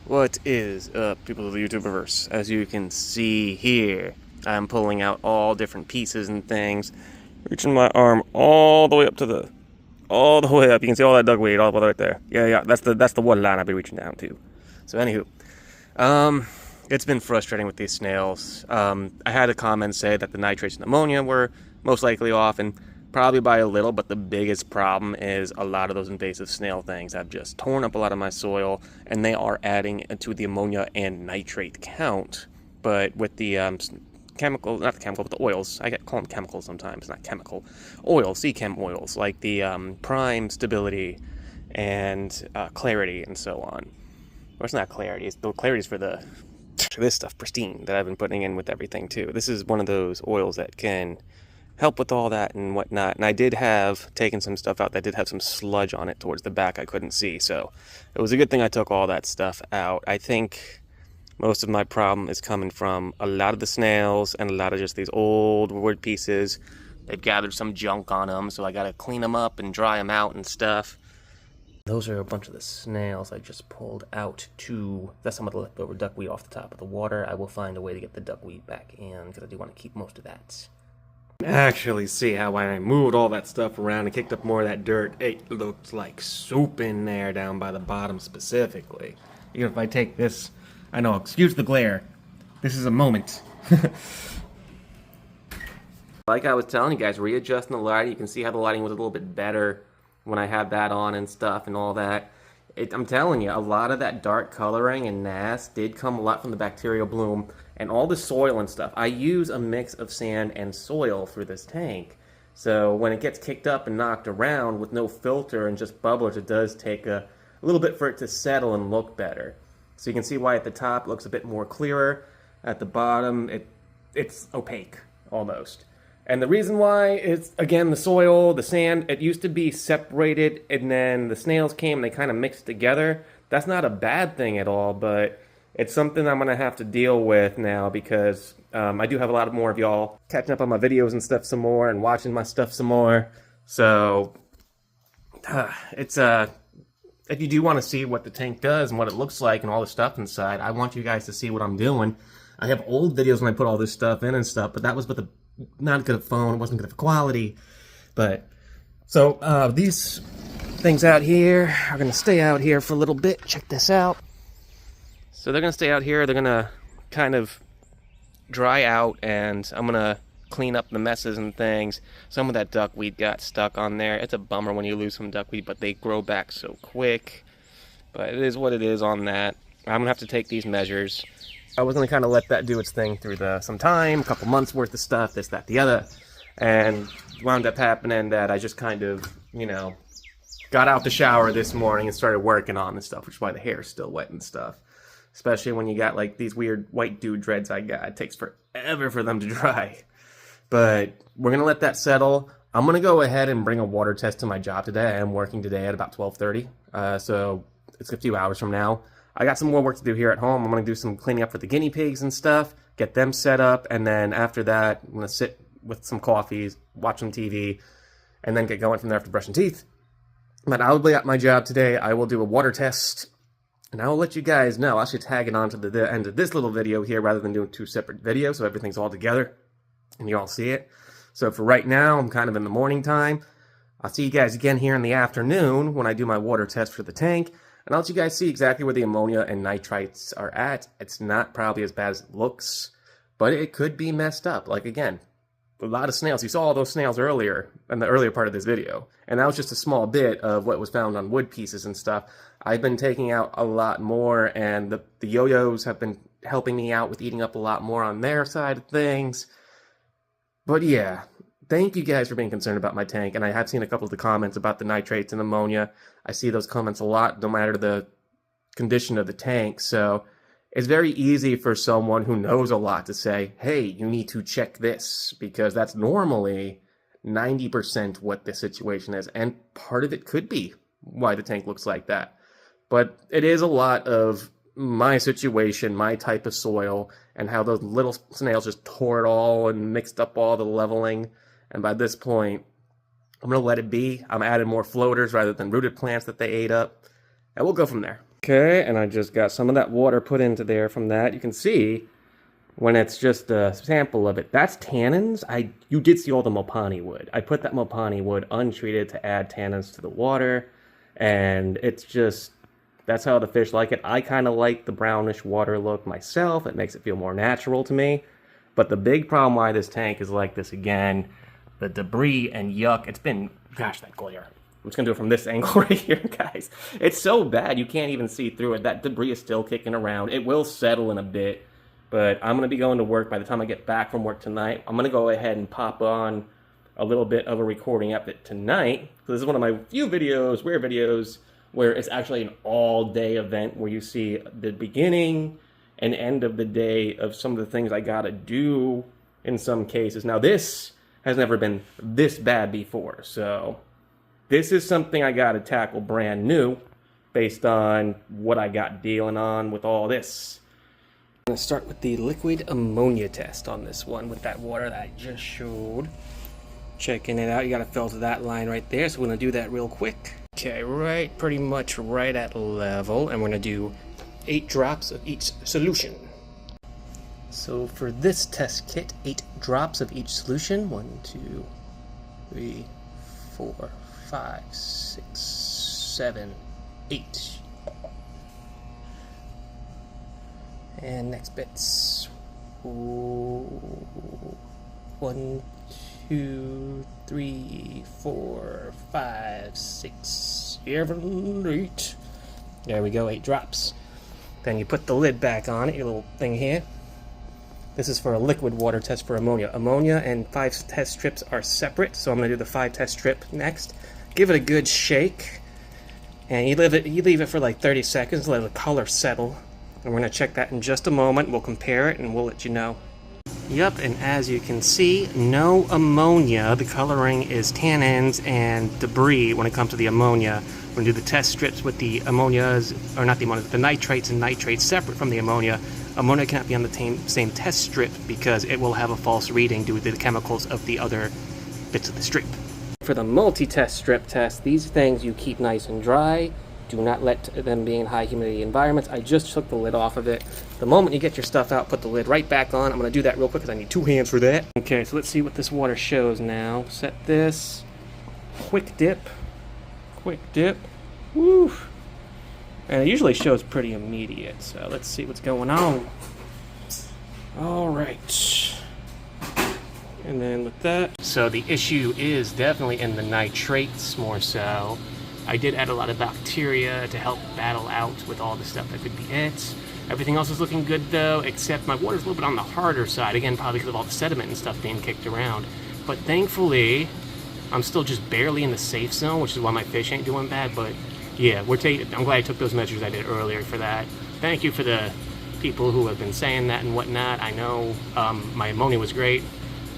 What is up, people of the YouTuberverse? As you can see here, I'm pulling out all different pieces and things, reaching my arm all the way up to all the way up. You can see all that duckweed all the way right there. Yeah, that's the one line I've been reaching down to. So anywho, it's been frustrating with these snails. I had a comment say that the nitrates and ammonia were most likely off, and probably by a little, but the biggest problem is a lot of those invasive snail things have just torn up a lot of my soil, and they are adding to the ammonia and nitrate count. But with the chemical, not the chemical, but the oils, call them chemicals sometimes, not chemical, oils, sea-chem oils, like the prime, stability, and clarity, and so on. Well, it's not clarity, the clarity is for this stuff, pristine, that I've been putting in with everything too. This is one of those oils that can help with all that and whatnot. And I did have taken some stuff out that did have some sludge on it towards the back I couldn't see. So it was a good thing I took all that stuff out. I think most of my problem is coming from a lot of the snails and a lot of just these old wood pieces. They've gathered some junk on them, so I gotta clean them up and dry them out and stuff. Those are a bunch of the snails I just pulled out to. That's some of the leftover duckweed off the top of the water. I will find a way to get the duckweed back in because I do want to keep most of that. Actually see how when I moved all that stuff around and kicked up more of that dirt, it looked like soup in there down by the bottom specifically. Even if I take this, I know, excuse the glare, this is a moment. Like I was telling you guys, readjusting the lighting, you can see how the lighting was a little bit better when I had that on and stuff and all that. I'm telling you, a lot of that dark coloring and gnast did come a lot from the bacterial bloom and all the soil and stuff. I use a mix of sand and soil for this tank. So when it gets kicked up and knocked around with no filter and just bubblers, it does take a little bit for it to settle and look better. So you can see why at the top it looks a bit more clearer. At the bottom, it's opaque, almost. And the reason why is, again, the soil, the sand, it used to be separated, and then the snails came and they kind of mixed together. That's not a bad thing at all, but it's something I'm going to have to deal with now because I do have a lot more of y'all catching up on my videos and stuff some more and watching my stuff some more. So, it's if you do want to see what the tank does and what it looks like and all the stuff inside, I want you guys to see what I'm doing. I have old videos when I put all this stuff in and stuff, but that was with a not good phone, it wasn't good for quality. But so these things out here are gonna stay out here for a little bit. Check this out. So they're gonna stay out here, they're gonna kind of dry out, and I'm gonna clean up the messes and things. Some of that duckweed got stuck on there. It's a bummer when you lose some duckweed, but they grow back so quick. But it is what it is on that. I'm gonna have to take these measures. I was going to kind of let that do its thing through some time, a couple months worth of stuff, this, that, the other. And wound up happening that I just kind of, you know, got out the shower this morning and started working on this stuff, which is why the hair is still wet and stuff. Especially when you got like these weird white dude dreads I got. It takes forever for them to dry. But we're going to let that settle. I'm going to go ahead and bring a water test to my job today. I am working today at about 12:30. So it's a few hours from now. I got some more work to do here at home. I'm going to do some cleaning up for the guinea pigs and stuff, get them set up, and then after that, I'm going to sit with some coffees, watch some TV, and then get going from there after brushing teeth. But I'll be at my job today. I will do a water test, and I will let you guys know. I'll actually tag it on to the end of this little video here rather than doing two separate videos, so everything's all together, and you all see it. So for right now, I'm kind of in the morning time. I'll see you guys again here in the afternoon when I do my water test for the tank. And I'll let you guys see exactly where the ammonia and nitrites are at. It's not probably as bad as it looks, but it could be messed up. Like, again, a lot of snails. You saw all those snails earlier, in the earlier part of this video. And that was just a small bit of what was found on wood pieces and stuff. I've been taking out a lot more, and the yo-yos have been helping me out with eating up a lot more on their side of things. But yeah, thank you guys for being concerned about my tank, and I have seen a couple of the comments about the nitrates and ammonia. I see those comments a lot, no matter the condition of the tank, so it's very easy for someone who knows a lot to say, hey, you need to check this, because that's normally 90% what the situation is, and part of it could be why the tank looks like that. But it is a lot of my situation, my type of soil, and how those little snails just tore it all and mixed up all the leveling. And by this point, I'm going to let it be. I'm adding more floaters rather than rooted plants that they ate up. And we'll go from there. Okay, and I just got some of that water put into there from that. You can see when it's just a sample of it, that's tannins. You did see all the Mopani wood. I put that Mopani wood untreated to add tannins to the water, and it's just, that's how the fish like it. I kind of like the brownish water look myself. It makes it feel more natural to me. But the big problem why this tank is like this again, the debris and yuck, it's been, gosh, that glare. I'm just gonna do it from this angle right here, guys. It's so bad, you can't even see through it. That debris is still kicking around. It will settle in a bit, but I'm gonna be going to work by the time I get back from work tonight. I'm gonna go ahead and pop on a little bit of a recording of it tonight. So this is one of my few videos, rare videos, where it's actually an all-day event where you see the beginning and end of the day of some of the things I gotta do in some cases. Now this has never been this bad before, so this is something I gotta tackle brand new based on what I got dealing on with all this. I'm gonna start with the liquid ammonia test on this one with that water that I just showed. Checking it out, you gotta filter that line right there, so we're gonna do that real quick. Okay, right, pretty much right at level, and we're gonna do 8 drops of each solution. So for this test kit, 8 drops of each solution. 1, 2, 3, 4, 5, 6, 7, 8. And next bits. 1, 2, 3, 4, 5, 6, 7, 8. There we go, 8 drops. Then you put the lid back on it, your little thing here. This is for a liquid water test for ammonia. Ammonia and 5 test strips are separate, so I'm going to do the 5 test strip next. Give it a good shake, and you leave it for like 30 seconds, let the color settle. And we're going to check that in just a moment. We'll compare it and we'll let you know. Yep, and as you can see, no ammonia. The coloring is tannins and debris when it comes to the ammonia. We're going to do the test strips with the ammonias, or not the ammonia, the nitrates and nitrates separate from the ammonia. Ammonia cannot be on the same test strip because it will have a false reading due to the chemicals of the other bits of the strip. For the multi-test strip test, these things you keep nice and dry. Do not let them be in high humidity environments. I just took the lid off of it. The moment you get your stuff out, put the lid right back on. I'm going to do that real quick because I need 2 hands for that. Okay, so let's see what this water shows now. Set this. Quick dip. Quick dip. Woo! And it usually shows pretty immediate, so let's see what's going on. Alright. And then with that. So the issue is definitely in the nitrates more so. I did add a lot of bacteria to help battle out with all the stuff that could be it. Everything else is looking good though, except my water's a little bit on the harder side. Again, probably because of all the sediment and stuff being kicked around. But thankfully, I'm still just barely in the safe zone, which is why my fish ain't doing bad. But yeah, I'm glad I took those measures I did earlier for that. Thank you for the people who have been saying that and whatnot. I know my ammonia was great.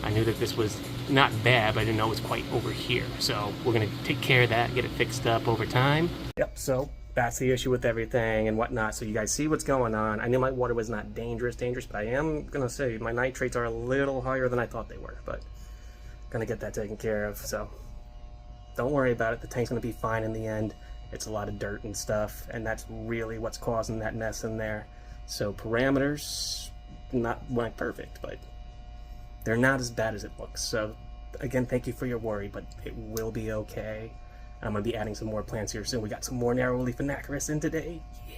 I knew that this was not bad, but I didn't know it was quite over here. So we're going to take care of that, get it fixed up over time. Yep, so that's the issue with everything and whatnot. So you guys see what's going on. I knew my water was not dangerous, but I am going to say my nitrates are a little higher than I thought they were, but going to get that taken care of. So don't worry about it. The tank's going to be fine in the end. It's a lot of dirt and stuff, and that's really what's causing that mess in there. So parameters, not like perfect, but they're not as bad as it looks. So again, thank you for your worry, but it will be okay. I'm going to be adding some more plants here soon. We got some more narrow leaf anacharis in today. Yeah.